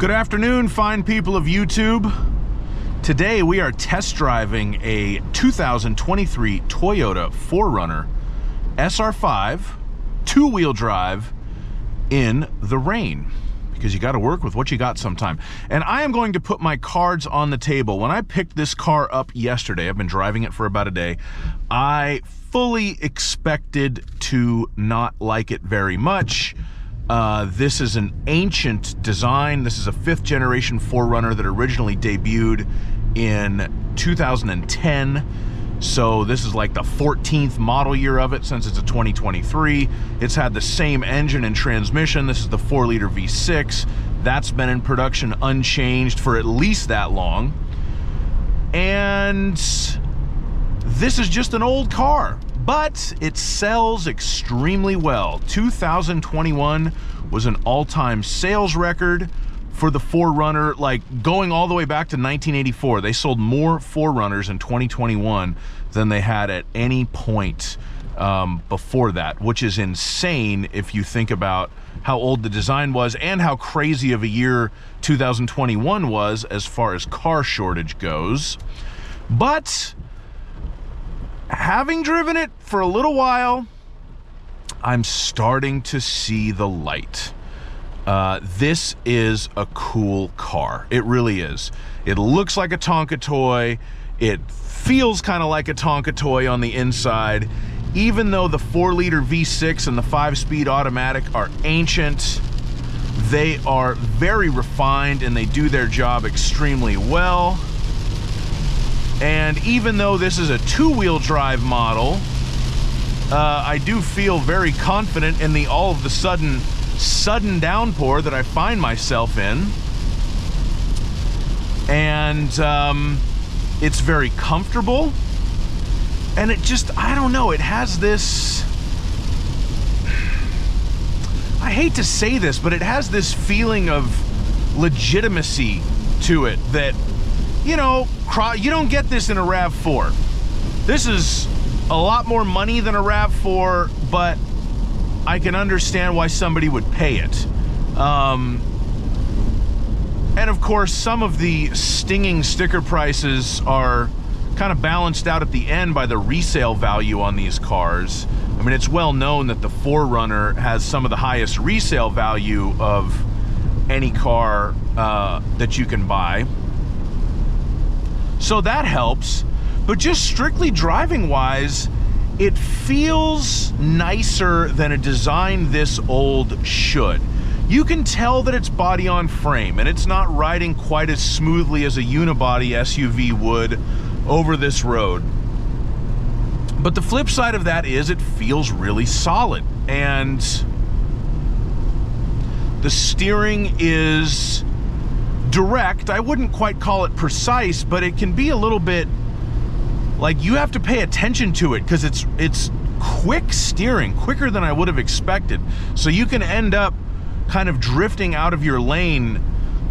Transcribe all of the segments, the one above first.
Good afternoon, fine people of YouTube. Today we are test driving a 2023 Toyota 4Runner SR5 Two-Wheel-Drive in the rain, because you got to work with what you got sometime. And I am going to put my cards on the table. When I picked this car up yesterday, I've been driving it for about a day, I fully expected to not like it very much. This is an ancient design. This is a 5th generation 4Runner that originally debuted in 2010. So this is like the 14th model year of it, since it's a 2023. It's had the same engine and transmission. This is the 4-liter V6. That's been in production unchanged for at least that long. And this is just an old car, but it sells extremely well. 2021 was an all-time sales record for the 4Runner, like going all the way back to 1984. They sold more 4Runners in 2021 than they had at any point before that, which is insane if you think about how old the design was and how crazy of a year 2021 was as far as car shortage goes. But having driven it for a little while, I'm starting to see the light. This is a cool car. It really is. It looks like a Tonka toy. It feels kind of like a Tonka toy on the inside. Even though the 4-liter V6 and the 5-speed automatic are ancient, they are very refined and they do their job extremely well. And even though this is a 2-wheel drive model, I do feel very confident in the all of the sudden downpour that I find myself in. And it's very comfortable. And it just, I don't know, it has this, I hate to say this, but it has this feeling of legitimacy to it that, you know, you don't get this in a RAV4. This is a lot more money than a RAV4, but I can understand why somebody would pay it. And of course, some of the stinging sticker prices are kind of balanced out at the end by the resale value on these cars. I mean, it's well known that the 4Runner has some of the highest resale value of any car that you can buy. So that helps, but just strictly driving wise, it feels nicer than a design this old should. You can tell that it's body on frame and it's not riding quite as smoothly as a unibody SUV would over this road. But the flip side of that is it feels really solid, and the steering is direct. I wouldn't quite call it precise, but it can be a little bit like you have to pay attention to it because it's quick steering, quicker than I would have expected. So you can end up kind of drifting out of your lane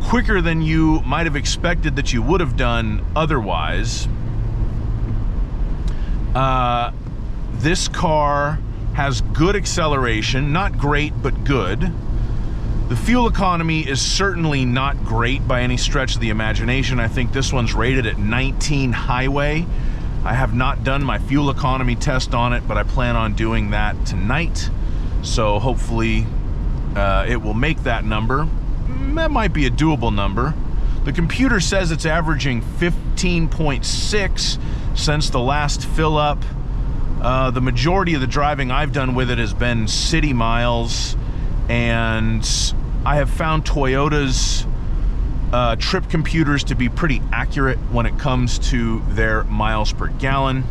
quicker than you might have expected that you would have done otherwise. This car has good acceleration, not great, but good. The fuel economy is certainly not great by any stretch of the imagination. I think this one's rated at 19 highway. I have not done my fuel economy test on it, but I plan on doing that tonight. So hopefully it will make that number. That might be a doable number. The computer says it's averaging 15.6 since the last fill up. The majority of the driving I've done with it has been city miles, and I have found Toyota's trip computers to be pretty accurate when it comes to their miles per gallon.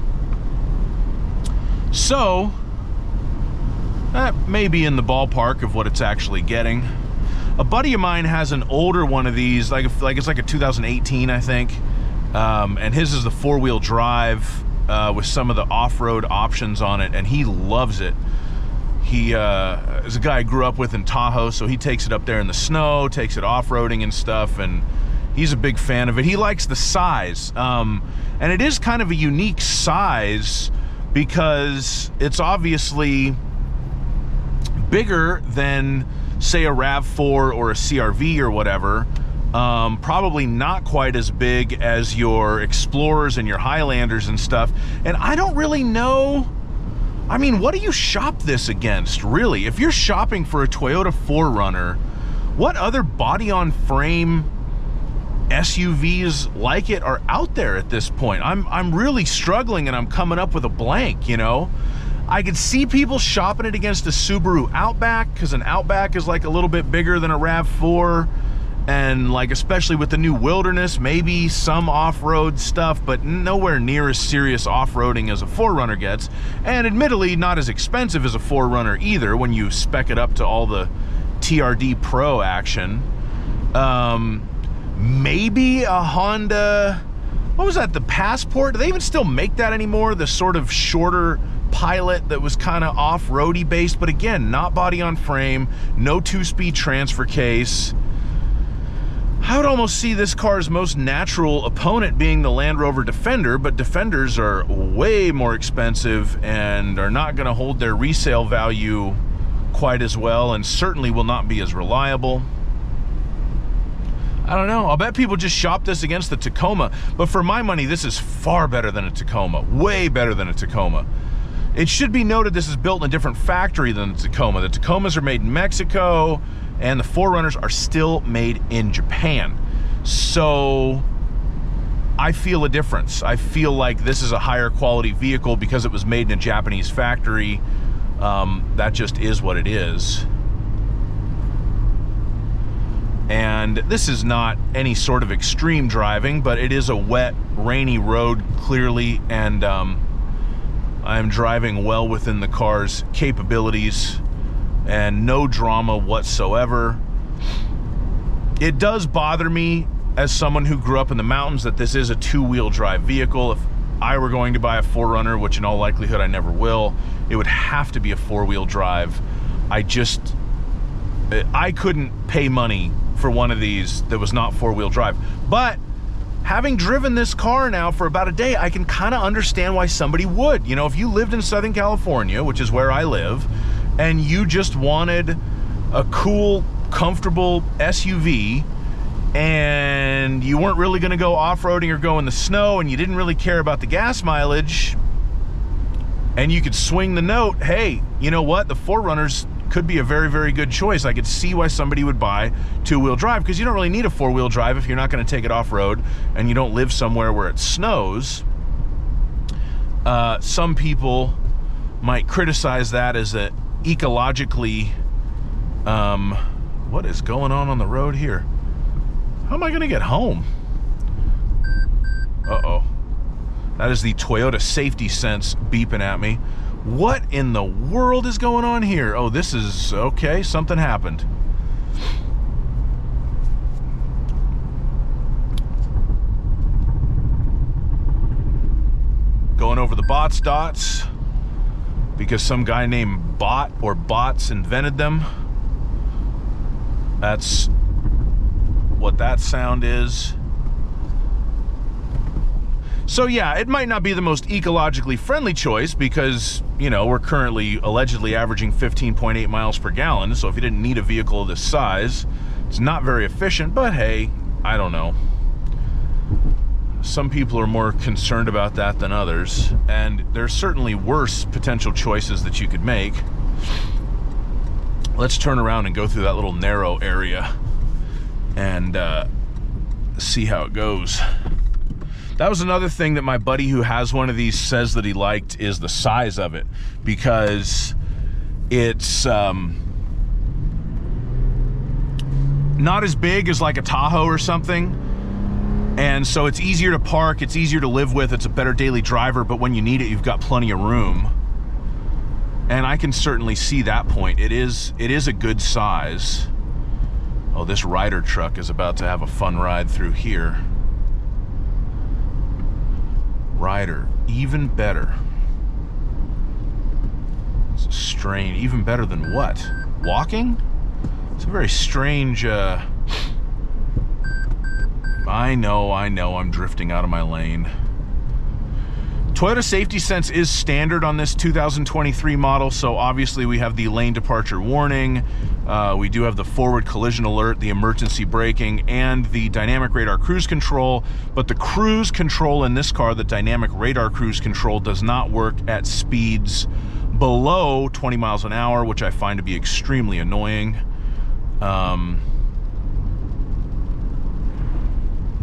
So that may be in the ballpark of what it's actually getting. A buddy of mine has an older one of these, like it's like a 2018, I think, and his is the 4-wheel drive with some of the off-road options on it, and he loves it. He is a guy I grew up with in Tahoe, so he takes it up there in the snow, takes it off-roading and stuff, and he's a big fan of it. He likes the size, and it is kind of a unique size because it's obviously bigger than, say, a RAV4 or a CRV or whatever, Probably not quite as big as your Explorers and your Highlanders and stuff. And I don't really know. I mean, what do you shop this against, really? If you're shopping for a Toyota 4Runner, what other body-on-frame SUVs like it are out there at this point? I'm really struggling, and I'm coming up with a blank, you know? I could see people shopping it against a Subaru Outback, because an Outback is like a little bit bigger than a RAV4, and like especially with the new Wilderness, maybe some off-road stuff, but nowhere near as serious off-roading as a 4Runner gets, and admittedly not as expensive as a 4Runner either when you spec it up to all the TRD Pro action. Maybe a Honda, what was that, the Passport? Do they even still make that anymore? The sort of shorter Pilot that was kind of off-roady based, but again, not body on frame, no 2-speed transfer case. I would almost see this car's most natural opponent being the Land Rover Defender, but Defenders are way more expensive and are not going to hold their resale value quite as well, and certainly will not be as reliable. I don't know. I'll bet people just shop this against the Tacoma, but for my money, this is far better than a Tacoma. Way better than a Tacoma. It should be noted this is built in a different factory than the Tacoma. The Tacomas are made in Mexico, and the 4Runners are still made in Japan. So I feel a difference. I feel like this is a higher quality vehicle because it was made in a Japanese factory. That just is what it is. And this is not any sort of extreme driving, but it is a wet, rainy road, clearly, and I'm driving well within the car's capabilities and no drama whatsoever. It does bother me as someone who grew up in the mountains that this is a 2-wheel drive vehicle. If I were going to buy a 4Runner, which in all likelihood I never will, it would have to be a 4-wheel drive. I couldn't pay money for one of these that was not 4-wheel drive. But having driven this car now for about a day, I can kind of understand why somebody would. You know, if you lived in Southern California, which is where I live, and you just wanted a cool, comfortable SUV, and you weren't really going to go off-roading or go in the snow, and you didn't really care about the gas mileage, and you could swing the note, hey, you know what? The 4Runners could be a very, very good choice. I could see why somebody would buy 2-wheel drive, because you don't really need a 4-wheel drive if you're not going to take it off-road and you don't live somewhere where it snows. Some people might criticize that as a ecologically, what is going on the road here? How am I going to get home? Uh-oh. That is the Toyota Safety Sense beeping at me. What in the world is going on here? Oh, this is okay. Something happened. Going over the bots dots because some guy named Bot or Bots invented them. That's what that sound is. So yeah, it might not be the most ecologically friendly choice because, you know, we're currently allegedly averaging 15.8 miles per gallon. So if you didn't need a vehicle of this size, it's not very efficient, but hey, I don't know. Some people are more concerned about that than others, and there's certainly worse potential choices that you could make. Let's turn around and go through that little narrow area and see how it goes. That was another thing that my buddy who has one of these says that he liked, is the size of it, because it's not as big as like a Tahoe or something, and so it's easier to park, it's easier to live with, it's a better daily driver, but when you need it, you've got plenty of room. And I can certainly see that point. It is a good size. Oh, this Ryder truck is about to have a fun ride through here. Ryder, even better. It's strange. Even better than what? Walking? It's a very strange, I know, I'm drifting out of my lane. Toyota Safety Sense is standard on this 2023 model, so obviously we have the lane departure warning, we do have the forward collision alert, the emergency braking, and the dynamic radar cruise control, but the cruise control in this car, the dynamic radar cruise control, does not work at speeds below 20 miles an hour, which I find to be extremely annoying.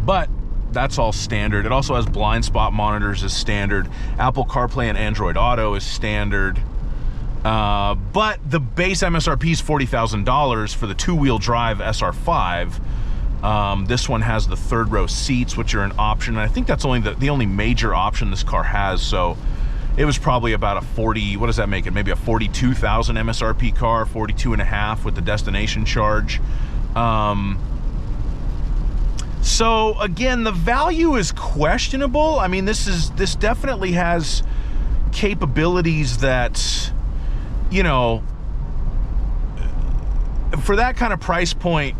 But that's all standard. It also has blind spot monitors as standard. Apple CarPlay and Android Auto is standard. But the base MSRP is $40,000 for the two-wheel drive SR5. This one has the third row seats, which are an option. And I think that's only the only major option this car has. So it was probably about a 40, what does that make it? Maybe a 42,000 MSRP car, 42.5 with the destination charge. So again, the value is questionable. I mean, this definitely has capabilities that, you know, for that kind of price point,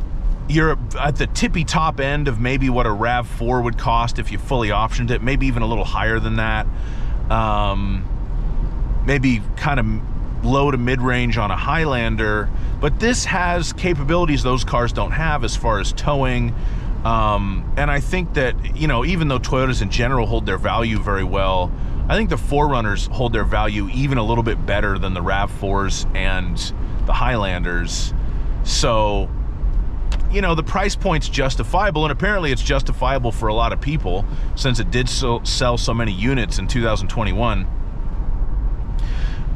you're at the tippy top end of maybe what a RAV4 would cost if you fully optioned it, maybe even a little higher than that. Maybe kind of low to mid-range on a Highlander, but this has capabilities those cars don't have as far as towing. And I think that, you know, even though Toyotas in general hold their value very well, I think the 4Runners hold their value even a little bit better than the RAV4s and the Highlanders. So, you know, the price point's justifiable, and apparently it's justifiable for a lot of people since it did sell so many units in 2021.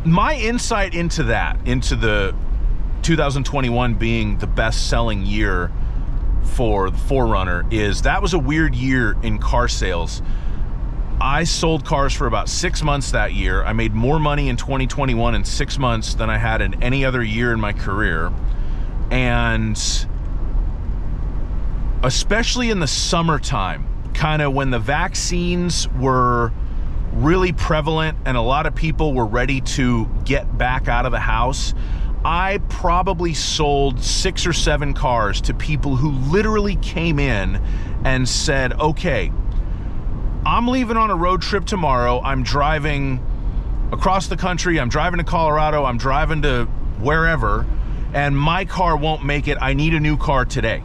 My insight into that, into the 2021 being the best-selling year for the 4Runner, is that was a weird year in car sales. I sold cars for about 6 months that year. I made more money in 2021 in 6 months than I had in any other year in my career. And especially in the summertime, kind of when the vaccines were really prevalent and a lot of people were ready to get back out of the house, I probably sold 6 or 7 cars to people who literally came in and said, okay, I'm leaving on a road trip tomorrow. I'm driving across the country. I'm driving to Colorado. I'm driving to wherever, and my car won't make it. I need a new car today.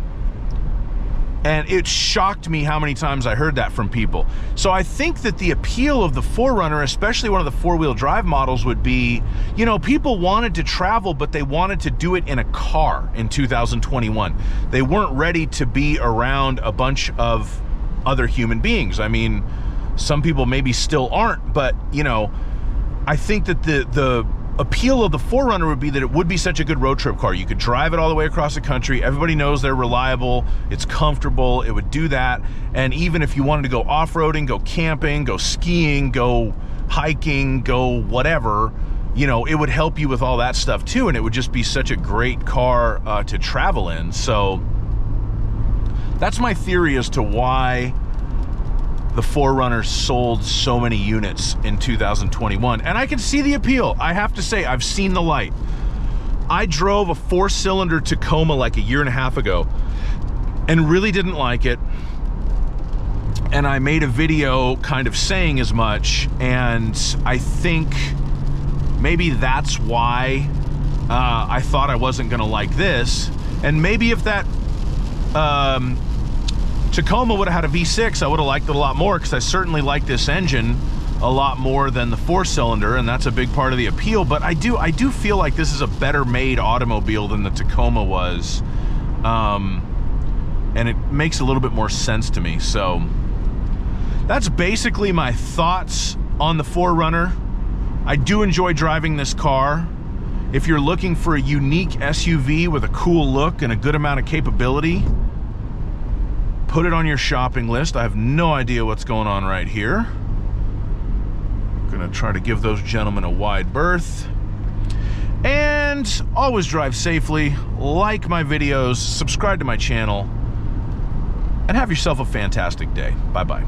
And it shocked me how many times I heard that from people. So I think that the appeal of the 4Runner, especially one of the four-wheel drive models, would be, you know, people wanted to travel, but they wanted to do it in a car in 2021. They weren't ready to be around a bunch of other human beings. I mean, some people maybe still aren't, but, you know, I think that the appeal of the 4Runner would be that it would be such a good road trip car. You could drive it all the way across the country. Everybody knows they're reliable. It's comfortable. It would do that. And even if you wanted to go off-roading, go camping, go skiing, go hiking, go whatever, you know, it would help you with all that stuff too. And it would just be such a great car to travel in. So that's my theory as to why the 4Runner sold so many units in 2021. And I can see the appeal. I have to say, I've seen the light. I drove a 4-cylinder Tacoma like a year and a half ago and really didn't like it. And I made a video kind of saying as much. And I think maybe that's why I thought I wasn't gonna like this. And maybe if that Tacoma would have had a V6, I would have liked it a lot more, because I certainly like this engine a lot more than the 4-cylinder, and that's a big part of the appeal. But I do feel like this is a better made automobile than the Tacoma was, and it makes a little bit more sense to me. So that's basically my thoughts on the 4Runner. I do enjoy driving this car. If you're looking for a unique SUV with a cool look and a good amount of capability, put it on your shopping list. I have no idea what's going on right here. I'm gonna try to give those gentlemen a wide berth. And always drive safely, like my videos, subscribe to my channel, and have yourself a fantastic day. Bye-bye.